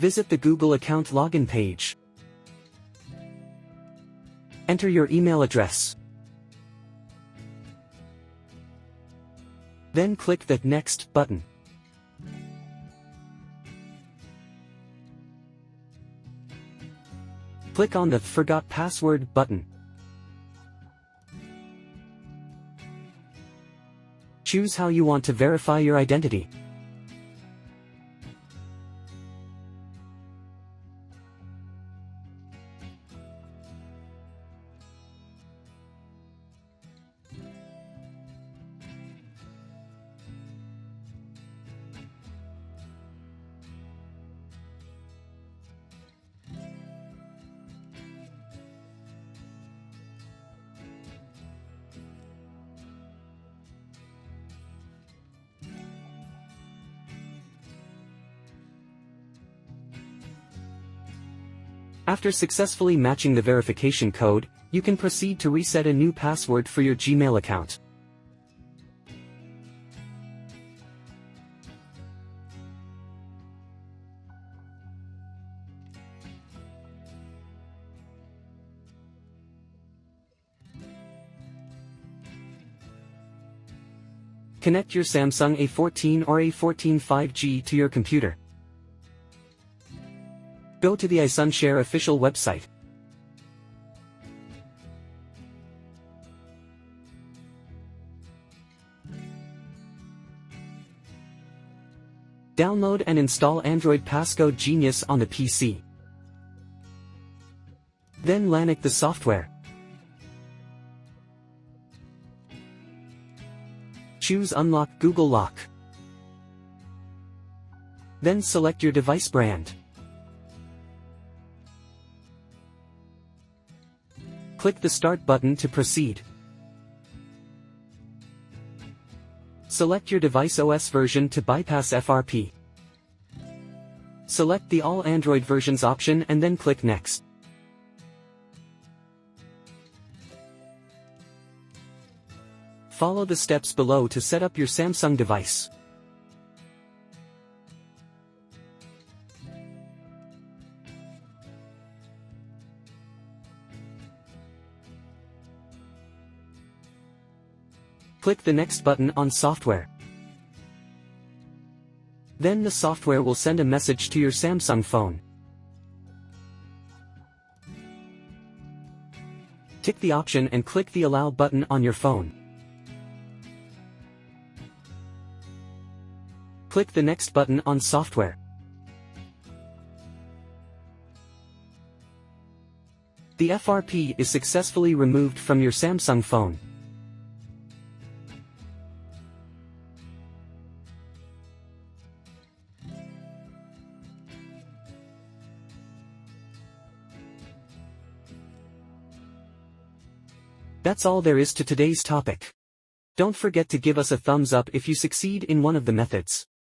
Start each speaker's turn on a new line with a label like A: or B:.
A: Visit the Google account login page. Enter your email address. Then click the Next button. Click on the Forgot Password button. Choose how you want to verify your identity. After successfully matching the verification code, you can proceed to reset a new password for your Gmail account. Connect your Samsung A15 or A14 5G to your computer. Go to the iSunshare official website. Download and install Android Passcode Genius on the PC. Then launch the software. Choose Unlock Google Lock. Then select your device brand. Click the Start button to proceed. Select your device OS version to bypass FRP. Select the All Android versions option and then click Next. Follow the steps below to set up your Samsung device. Click the Next button on Software. Then the software will send a message to your Samsung phone. Tick the option and click the Allow button on your phone. Click the Next button on Software. The FRP is successfully removed from your Samsung phone. That's all there is to today's topic. Don't forget to give us a thumbs up if you succeed in one of the methods.